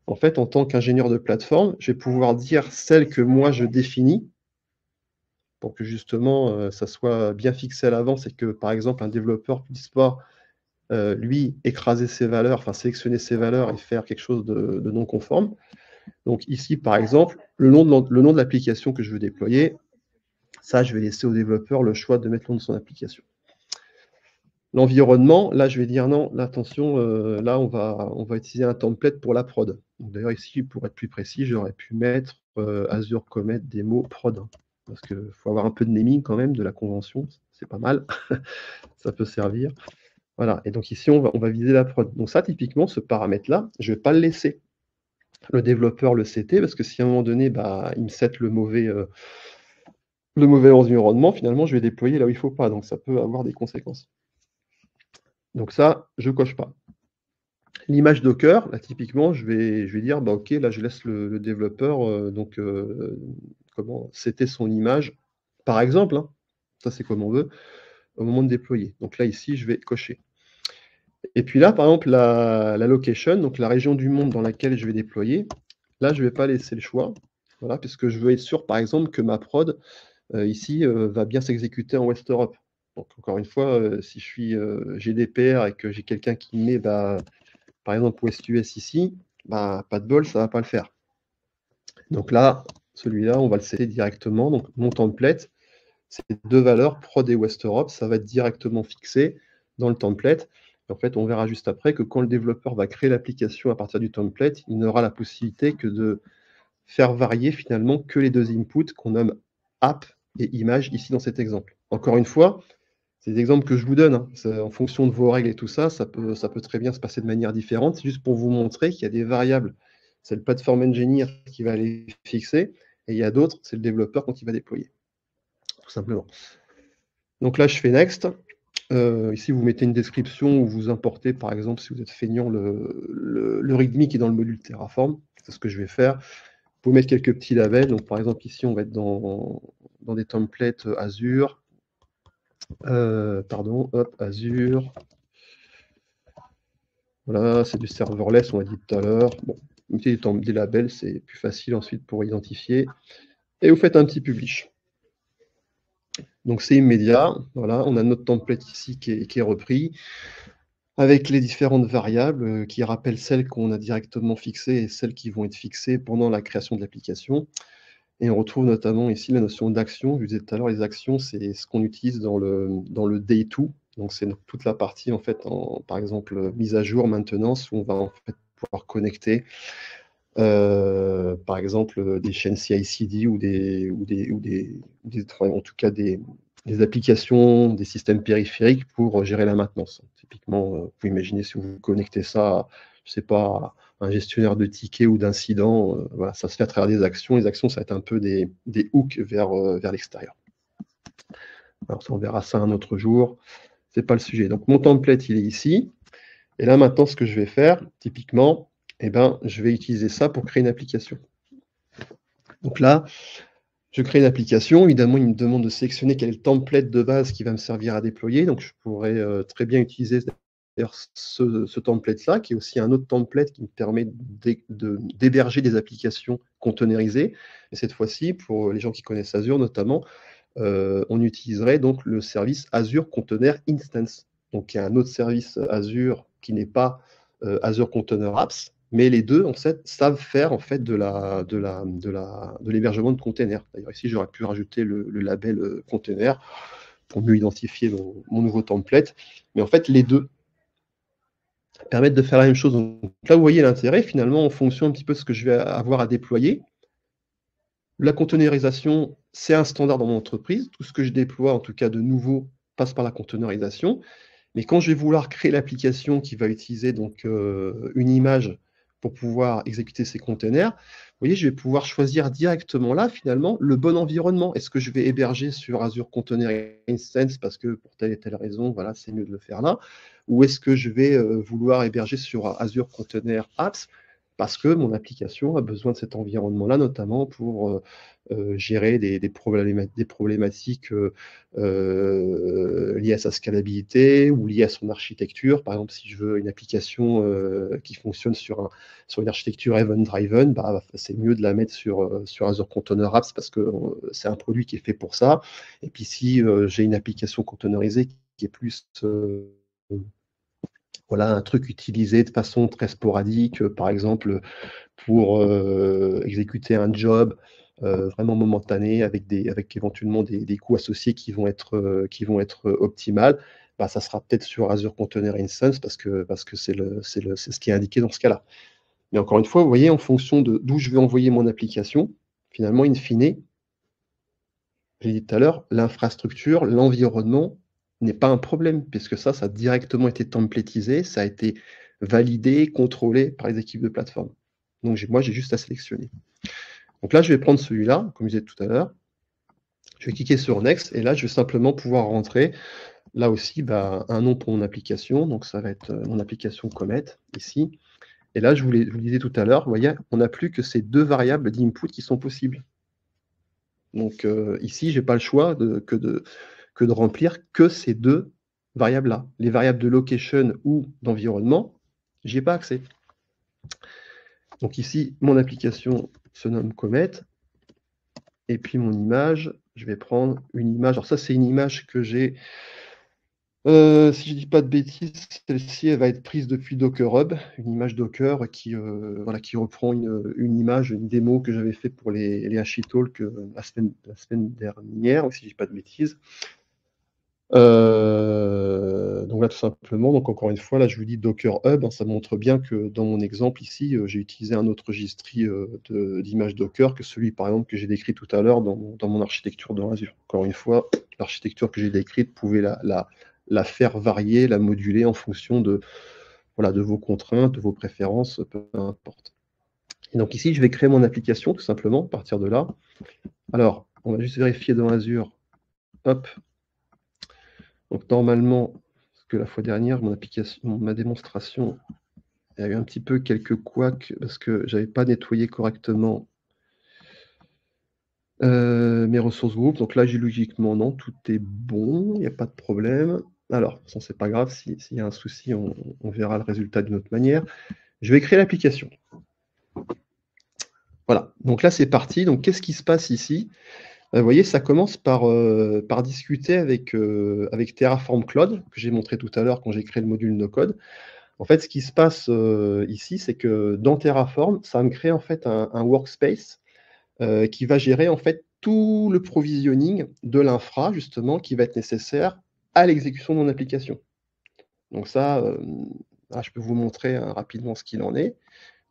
en fait, en tant qu'ingénieur de plateforme, je vais pouvoir dire celles que moi je définis pour que justement ça soit bien fixé à l'avance et que, par exemple, un développeur ne puisse pas, lui, écraser ses valeurs, enfin sélectionner ses valeurs et faire quelque chose de non conforme. Donc ici, par exemple, le nom de l'application que je veux déployer, ça, je vais laisser au développeur le choix de mettre le nom de son application. L'environnement, là, je vais dire non, là, attention, là, on va utiliser un template pour la prod. D'ailleurs, ici, pour être plus précis, j'aurais pu mettre Azure Comet Demo Prod. Parce qu'il faut avoir un peu de naming quand même de la convention, c'est pas mal, ça peut servir. Voilà, et donc ici, on va viser la prod. Donc ça, typiquement, ce paramètre-là, je ne vais pas le laisser. Le développeur le CT, parce que si à un moment donné, il me set le mauvais environnement, finalement, je vais déployer là où il ne faut pas. Donc ça peut avoir des conséquences. Donc ça, je ne coche pas. L'image Docker, là, typiquement, je vais dire, OK, là, je laisse le développeur c'était son image, par exemple, hein, ça c'est comme on veut, au moment de déployer. Donc là, ici, je vais cocher. Et puis là, par exemple, la location, donc la région du monde dans laquelle je vais déployer, là, je ne vais pas laisser le choix, voilà, puisque je veux être sûr, par exemple, que ma prod, ici, va bien s'exécuter en West Europe. Donc, encore une fois, si je suis GDPR et que j'ai quelqu'un qui met, par exemple, OSUS ici, pas de bol, ça ne va pas le faire. Donc là, celui-là, on va le setter directement. Donc, mon template, ces deux valeurs, prod et West Europe, ça va être directement fixé dans le template. Et en fait, on verra juste après que quand le développeur va créer l'application à partir du template, il n'aura la possibilité que de faire varier finalement que les deux inputs qu'on nomme app et image ici dans cet exemple. Encore une fois, c'est des exemples que je vous donne, hein. En fonction de vos règles et tout ça, ça peut très bien se passer de manière différente. C'est juste pour vous montrer qu'il y a des variables. C'est le platform engineer qui va les fixer, et il y a d'autres, c'est le développeur quand il va déployer, tout simplement. Donc là, je fais Next. Ici, vous mettez une description où vous importez, par exemple, si vous êtes feignant, le README qui est dans le module Terraform. C'est ce que je vais faire. Vous pouvez mettre quelques petits labels. Donc, par exemple, ici, on va être dans des templates Azure. Azure. Voilà, c'est du serverless, on l'a dit tout à l'heure. Bon, mettez des labels, c'est plus facile ensuite pour identifier. Et vous faites un petit publish. Donc c'est immédiat. Voilà, on a notre template ici qui est repris, avec les différentes variables qui rappellent celles qu'on a directement fixées et celles qui vont être fixées pendant la création de l'application. Et on retrouve notamment ici la notion d'action. Je vous disais tout à l'heure, les actions, c'est ce qu'on utilise dans le day 2. Donc c'est toute la partie, en fait, par exemple, mise à jour, maintenance, où on va en fait pouvoir connecter, par exemple, des chaînes CI/CD en tout cas des applications, des systèmes périphériques pour gérer la maintenance. Typiquement, vous pouvez imaginer si vous connectez ça, je ne sais pas, un gestionnaire de tickets ou d'incidents, voilà, ça se fait à travers des actions. Les actions, ça va être un peu des hooks vers l'extérieur. Alors ça, on verra ça un autre jour. Ce n'est pas le sujet. Donc mon template, il est ici. Et là, maintenant, ce que je vais faire, typiquement, je vais utiliser ça pour créer une application. Donc là, je crée une application. Évidemment, il me demande de sélectionner quel est le template de base qui va me servir à déployer. Donc je pourrais très bien utiliser ce template-là, qui est aussi un autre template qui me permet d'héberger des applications containerisées. Et cette fois-ci, pour les gens qui connaissent Azure notamment, on utiliserait donc le service Azure Container Instance. Donc il y a un autre service Azure qui n'est pas Azure Container Apps, mais les deux en fait savent faire en fait de l'hébergement de containers. D'ailleurs ici j'aurais pu rajouter le label container pour mieux identifier mon nouveau template. Mais en fait les deux permettent de faire la même chose. Donc là vous voyez l'intérêt finalement en fonction un petit peu de ce que je vais avoir à déployer. La containerisation, c'est un standard dans mon entreprise. Tout ce que je déploie, en tout cas de nouveau, passe par la containerisation. Mais quand je vais vouloir créer l'application qui va utiliser donc une image pour pouvoir exécuter ces containers, vous voyez, je vais pouvoir choisir directement là, finalement, le bon environnement. Est-ce que je vais héberger sur Azure Container Instance parce que pour telle et telle raison, voilà, c'est mieux de le faire là, ou est-ce que je vais vouloir héberger sur Azure Container Apps parce que mon application a besoin de cet environnement-là, notamment pour gérer des problématiques liées à sa scalabilité ou liées à son architecture. Par exemple, si je veux une application qui fonctionne sur une architecture event-driven, bah, c'est mieux de la mettre sur Azure Container Apps parce que c'est un produit qui est fait pour ça. Et puis si j'ai une application containerisée qui est plus voilà, un truc utilisé de façon très sporadique, par exemple pour exécuter un job vraiment momentané avec éventuellement des coûts associés qui vont être optimales, bah, ça sera peut-être sur Azure Container Instance parce que c'est ce qui est indiqué dans ce cas-là. Mais encore une fois, vous voyez, en fonction d'où je vais envoyer mon application, finalement, in fine, j'ai dit tout à l'heure, l'infrastructure, l'environnement n'est pas un problème, puisque ça a directement été templatisé, ça a été validé, contrôlé par les équipes de plateforme. Donc moi, j'ai juste à sélectionner. Donc là, je vais prendre celui-là, comme je disais tout à l'heure. Je vais cliquer sur Next, et là, je vais simplement pouvoir rentrer, là aussi, bah, un nom pour mon application. Donc ça va être mon application Comet, ici. Et là, je vous le disais tout à l'heure, vous voyez, on n'a plus que ces deux variables d'input qui sont possibles. Donc ici, je n'ai pas le choix que de remplir que ces deux variables-là. Les variables de location ou d'environnement, j'y ai pas accès. Donc ici, mon application se nomme Comet. Et puis mon image, je vais prendre une image. Alors ça, c'est une image que j'ai. Si je ne dis pas de bêtises, celle-ci, elle va être prise depuis Docker Hub, une image Docker qui reprend une image, une démo que j'avais fait pour les HashiTalk la semaine dernière, si je ne dis pas de bêtises. Donc là, tout simplement, donc encore une fois, là, je vous dis Docker Hub, hein, ça montre bien que dans mon exemple ici, j'ai utilisé un autre registry d'image Docker que celui, par exemple, que j'ai décrit tout à l'heure dans mon architecture dans Azure. Encore une fois, l'architecture que j'ai décrite, pouvez la faire varier, la moduler en fonction de vos contraintes, de vos préférences, peu importe. Et donc ici, je vais créer mon application, tout simplement, à partir de là. Alors, on va juste vérifier dans Azure. Hop. Donc normalement, parce que la fois dernière, ma démonstration, il y a eu un petit peu quelques couacs parce que j'avais pas nettoyé correctement mes ressources groupes. Donc là, j'ai logiquement non, tout est bon, il n'y a pas de problème. Alors, ça c'est pas grave, s'il y a un souci, on verra le résultat d'une autre manière. Je vais créer l'application. Voilà, donc là c'est parti. Donc qu'est-ce qui se passe ici? Vous voyez, ça commence par discuter avec Terraform Cloud, que j'ai montré tout à l'heure quand j'ai créé le module no-code. En fait, ce qui se passe ici, c'est que dans Terraform, ça va me créer en fait un workspace qui va gérer en fait tout le provisioning de l'infra, justement, qui va être nécessaire à l'exécution de mon application. Donc ça, je peux vous montrer rapidement ce qu'il en est.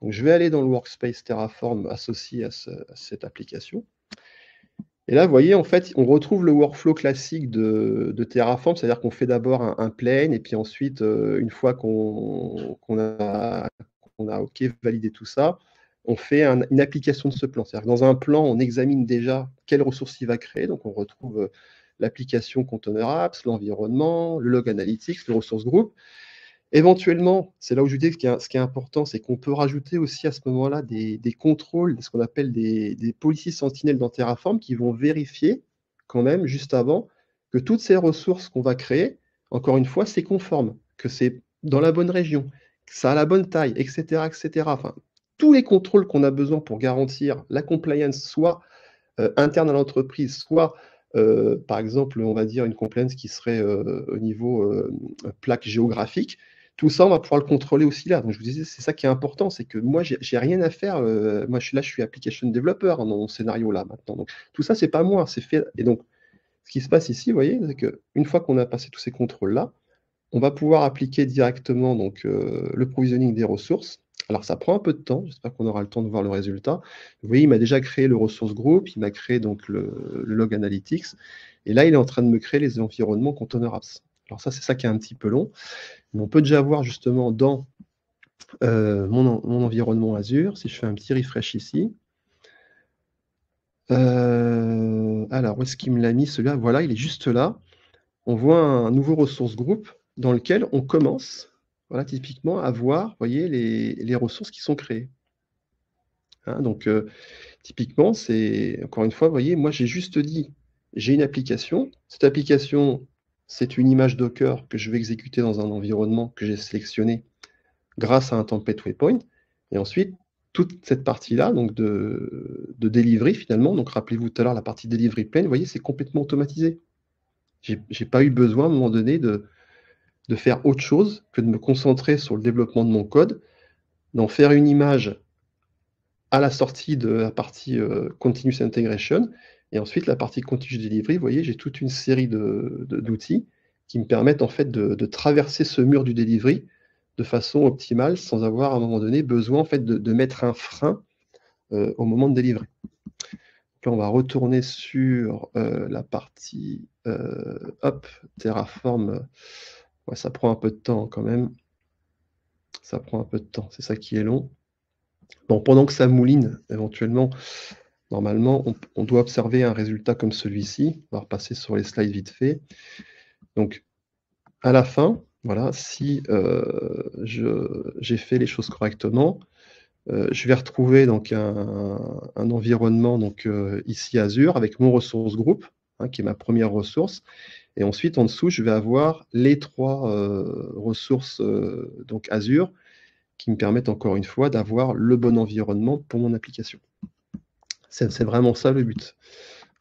Donc je vais aller dans le workspace Terraform associé à cette application. Et là, vous voyez, en fait, on retrouve le workflow classique de Terraform, c'est-à-dire qu'on fait d'abord un plane, et puis ensuite, une fois qu'on a validé tout ça, on fait une application de ce plan. C'est-à-dire que dans un plan, on examine déjà quelles ressources il va créer. Donc, on retrouve l'application Container Apps, l'environnement, le log analytics, le ressource group. Éventuellement, c'est là où je dis que ce qui est important, c'est qu'on peut rajouter aussi à ce moment-là des contrôles, ce qu'on appelle des policies sentinelles dans Terraform qui vont vérifier quand même, juste avant, que toutes ces ressources qu'on va créer, encore une fois, c'est conforme, que c'est dans la bonne région, que ça a la bonne taille, etc. etc. Enfin, tous les contrôles qu'on a besoin pour garantir la compliance, soit interne à l'entreprise, soit par exemple, on va dire une compliance qui serait au niveau plaque géographique. Tout ça, on va pouvoir le contrôler aussi là. Donc, je vous disais, c'est ça qui est important, c'est que moi, j'ai rien à faire. Moi, je suis application developer dans mon scénario là maintenant. Donc, tout ça, c'est pas moi, c'est fait. Et donc, ce qui se passe ici, vous voyez, c'est qu'une fois qu'on a passé tous ces contrôles là, on va pouvoir appliquer directement donc, le provisioning des ressources. Alors, ça prend un peu de temps, j'espère qu'on aura le temps de voir le résultat. Vous voyez, il m'a déjà créé le ressource group, il m'a créé donc le log analytics, et là, il est en train de me créer les environnements container apps. Alors ça, c'est ça qui est un petit peu long, mais on peut déjà voir justement dans mon environnement Azure, si je fais un petit refresh ici. Alors, où est-ce qu'il me l'a mis celui-là? Voilà, il est juste là. On voit un nouveau ressource group dans lequel on commence, voilà, typiquement, à voir, vous voyez, les ressources qui sont créées. Hein, donc, typiquement, c'est, encore une fois, vous voyez, moi, j'ai juste dit, j'ai une application. Cette application, c'est une image Docker que je vais exécuter dans un environnement que j'ai sélectionné grâce à un template waypoint. Et ensuite, toute cette partie-là, donc de delivery finalement, donc rappelez-vous tout à l'heure la partie delivery plane, vous voyez, c'est complètement automatisé. J'ai pas eu besoin à un moment donné de faire autre chose que de me concentrer sur le développement de mon code, d'en faire une image à la sortie de la partie continuous integration, et ensuite la partie continuous delivery, vous voyez, j'ai toute une série d'outils qui me permettent en fait de traverser ce mur du delivery de façon optimale, sans avoir à un moment donné besoin en fait de mettre un frein au moment de délivrer. Donc là, on va retourner sur la partie hop, Terraform. Ouais, ça prend un peu de temps quand même. Ça prend un peu de temps, c'est ça qui est long. Bon, pendant que ça mouline, éventuellement, normalement, on doit observer un résultat comme celui-ci. On va repasser sur les slides vite fait. Donc, à la fin, voilà, si j'ai fait les choses correctement, je vais retrouver donc un environnement donc, ici Azure avec mon ressource group, hein, qui est ma première ressource. Et ensuite, en dessous, je vais avoir les 3 ressources donc Azure qui me permettent encore une fois d'avoir le bon environnement pour mon application. C'est vraiment ça le but.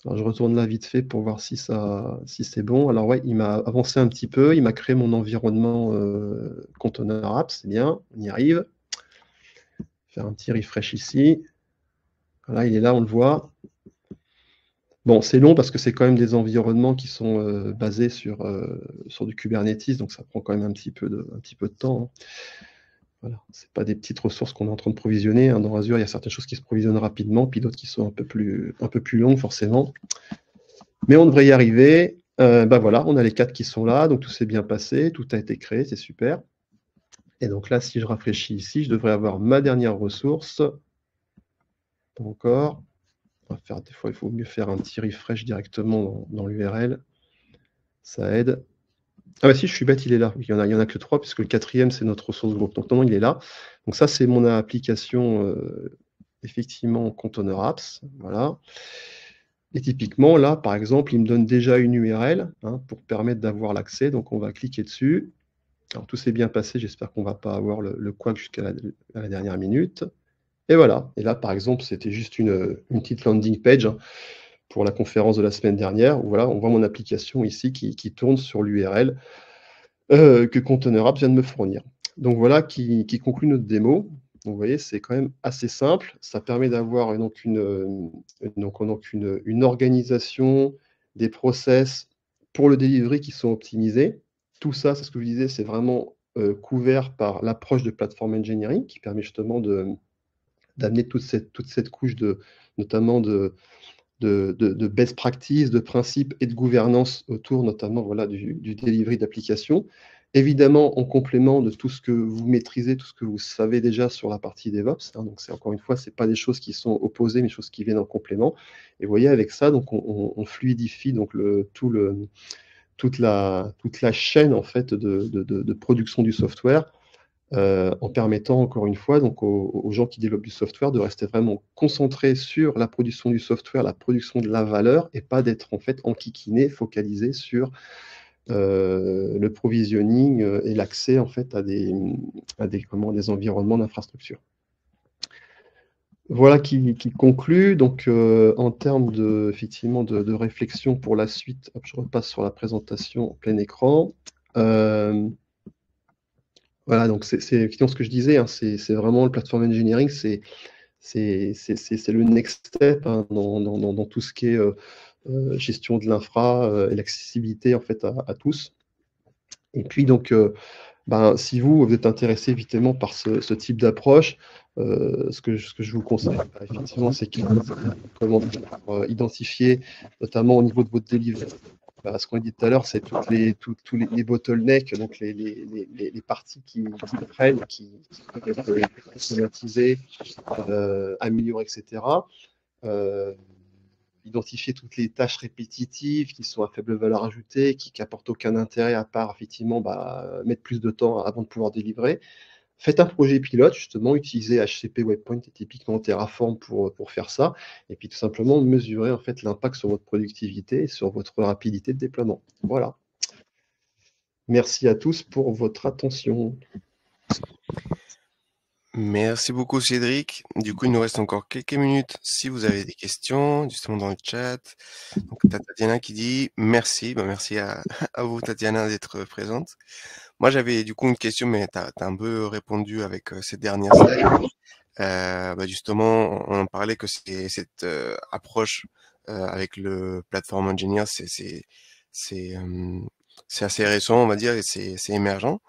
Alors, je retourne là vite fait pour voir si c'est bon. Alors ouais, il m'a avancé un petit peu, il m'a créé mon environnement container app, c'est bien, on y arrive. Faire un petit refresh ici. Voilà, il est là, on le voit. Bon, c'est long parce que c'est quand même des environnements qui sont basés sur du Kubernetes, donc ça prend quand même un petit peu de temps. Hein. Voilà, c'est pas des petites ressources qu'on est en train de provisionner. Hein. Dans Azure, il y a certaines choses qui se provisionnent rapidement, puis d'autres qui sont un peu plus longues, forcément. Mais on devrait y arriver. Ben voilà, on a les 4 qui sont là, donc tout s'est bien passé, tout a été créé, c'est super. Et donc là, si je rafraîchis ici, je devrais avoir ma dernière ressource. Pas encore. On va faire, des fois, il faut mieux faire un petit refresh directement dans l'URL. Ça aide. Ah bah si, je suis bête, il est là. Il y en a que 3, puisque le 4e, c'est notre ressource groupe. Donc non, il est là. Donc ça, c'est mon application, effectivement, Container Apps. Voilà. Et typiquement, là, par exemple, il me donne déjà une URL hein, pour permettre d'avoir l'accès. Donc, on va cliquer dessus. Alors, tout s'est bien passé. J'espère qu'on ne va pas avoir le couac jusqu'à la dernière minute. Et voilà. Et là, par exemple, c'était juste une petite landing page hein, pour la conférence de la semaine dernière. Où, voilà, on voit mon application ici qui tourne sur l'URL que Container Apps vient de me fournir. Donc, voilà qui conclut notre démo. Donc, vous voyez, c'est quand même assez simple. Ça permet d'avoir donc une organisation, des process pour le delivery qui sont optimisés. Tout ça, c'est ce que je vous disais, c'est vraiment couvert par l'approche de platform engineering qui permet justement d'amener toute cette couche notamment de best practice, de principes et de gouvernance autour notamment voilà, du delivery d'applications. Évidemment, en complément de tout ce que vous maîtrisez, tout ce que vous savez déjà sur la partie DevOps. Hein, donc, c'est encore une fois, ce n'est pas des choses qui sont opposées, mais des choses qui viennent en complément. Et vous voyez, avec ça, donc, on fluidifie donc, toute la chaîne en fait, de production du software. En permettant encore une fois donc, aux gens qui développent du software de rester vraiment concentrés sur la production du software, la production de la valeur, et pas d'être en fait enquiquiné, focalisé sur le provisioning et l'accès en fait à des environnements d'infrastructure. Voilà qui conclut. Donc, en termes effectivement de réflexion pour la suite, hop, je repasse sur la présentation en plein écran. Voilà, donc c'est effectivement ce que je disais, hein, c'est vraiment le platform engineering, c'est le next step hein, dans tout ce qui est gestion de l'infra et l'accessibilité en fait à tous. Et puis donc Ben, si vous êtes intéressé évidemment par ce type d'approche, ce que je vous conseille, effectivement, c'est comment identifier, notamment au niveau de votre delivery. Ce qu'on a dit tout à l'heure, c'est tous les bottlenecks, donc les parties qui prennent, qui peuvent être automatisées, améliorées, etc. Euh, Identifier toutes les tâches répétitives qui sont à faible valeur ajoutée, qui n'apportent aucun intérêt à part effectivement mettre plus de temps avant de pouvoir délivrer. Faites un projet pilote, justement, utilisez HCP Webpoint et typiquement Terraform pour faire ça, et puis tout simplement mesurer en fait l'impact sur votre productivité et sur votre rapidité de déploiement. Voilà. Merci à tous pour votre attention. Merci beaucoup, Cédric. Du coup, il nous reste encore quelques minutes si vous avez des questions, justement dans le chat. Donc, t'as Tatiana qui dit merci. Ben, merci à, à vous, Tatiana, d'être présente. Moi, j'avais du coup une question, mais t'as un peu répondu avec cette dernière slide. Justement, on parlait que c'est cette approche avec le platform engineer, c'est c'est assez récent, on va dire, et c'est émergent.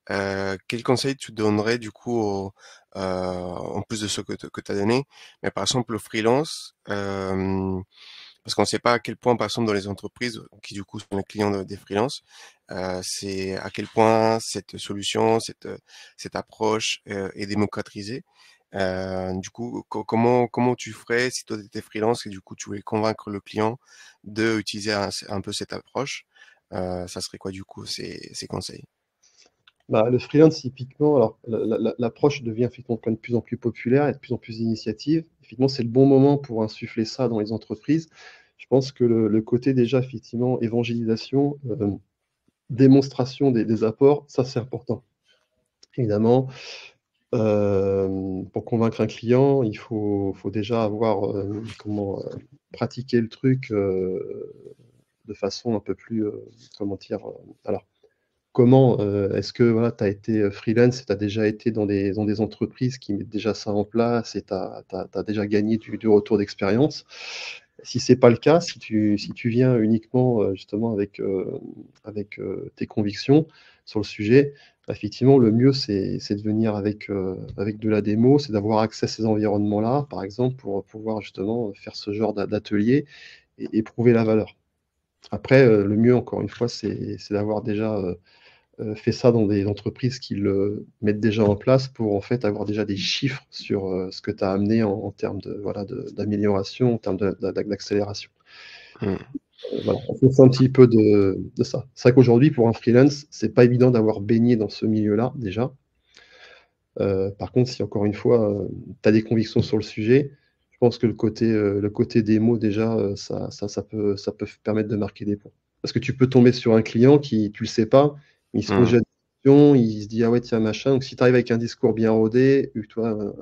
Quel conseil tu donnerais du coup en plus de ce que tu as donné, mais par exemple le freelance, parce qu'on ne sait pas à quel point, par exemple, dans les entreprises qui du coup sont les clients des freelances, c'est à quel point cette solution, cette approche est démocratisée. Du coup, comment tu ferais si toi tu étais freelance et du coup tu voulais convaincre le client de utiliser un peu cette approche, ça serait quoi du coup ces conseils? Le freelance, typiquement, alors l'approche devient effectivement de plus en plus populaire et de plus en plus d'initiatives. Effectivement, c'est le bon moment pour insuffler ça dans les entreprises. Je pense que le côté déjà, effectivement, évangélisation, démonstration des apports, ça c'est important. Évidemment, pour convaincre un client, il faut déjà avoir pratiqué le truc de façon un peu plus, comment dire, alors comment, est-ce que voilà, tu as été freelance et tu as déjà été dans des entreprises qui mettent déjà ça en place et tu as déjà gagné du retour d'expérience? Si c'est pas le cas, si tu viens uniquement, justement avec tes convictions sur le sujet, effectivement, le mieux, c'est de venir avec de la démo, c'est d'avoir accès à ces environnements-là, par exemple, pour pouvoir justement faire ce genre d'atelier et prouver la valeur. Après, le mieux, encore une fois, c'est d'avoir déjà, fait ça dans des entreprises qui le mettent déjà en place pour en fait avoir déjà des chiffres sur ce que tu as amené en termes d'amélioration, en termes d'accélération. Hmm. Voilà, c'est un petit peu de ça. C'est vrai qu'aujourd'hui, pour un freelance, c'est pas évident d'avoir baigné dans ce milieu-là déjà. Par contre, si encore une fois, tu as des convictions sur le sujet, je pense que le côté démo, déjà, ça peut permettre de marquer des points. Parce que tu peux tomber sur un client qui, tu le sais pas, il se Hmm. projette des questions, il se dit, ah ouais, tiens, machin. Donc, si tu arrives avec un discours bien rodé, toi,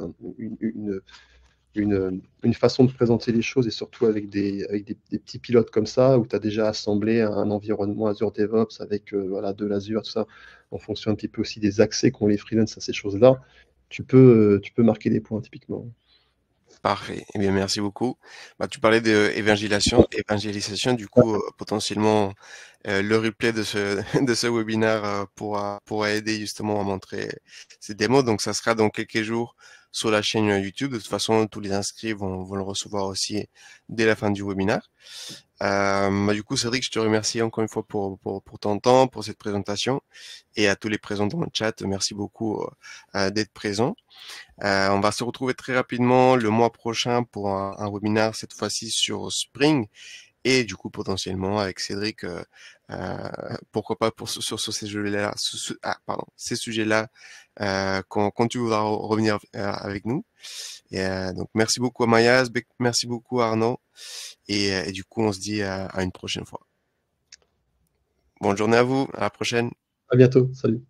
une façon de présenter les choses et surtout avec des petits pilotes comme ça, où tu as déjà assemblé un environnement Azure DevOps avec voilà, de l'Azure, tout ça, en fonction un petit peu aussi des accès qu'ont les freelances à ces choses-là, tu peux marquer des points typiquement. Parfait. Eh bien, merci beaucoup. Tu parlais évangélisation, du coup, potentiellement, le replay de ce, de ce webinaire pourra aider justement à montrer ces démos. Donc, ça sera dans quelques jours sur la chaîne YouTube. De toute façon, tous les inscrits vont le recevoir aussi dès la fin du webinaire. Du coup, Cédric, je te remercie encore une fois pour ton temps, pour cette présentation. Et à tous les présents dans le chat, merci beaucoup d'être présents. On va se retrouver très rapidement le mois prochain pour un webinaire, cette fois-ci sur Spring et du coup potentiellement avec Cédric, euh, pourquoi pas sur ces sujets-là, ces sujets-là quand tu voudras revenir avec nous. Donc merci beaucoup à Mayas, merci beaucoup à Arnaud et du coup on se dit à une prochaine fois. Bonne journée à vous, à la prochaine. À bientôt, salut.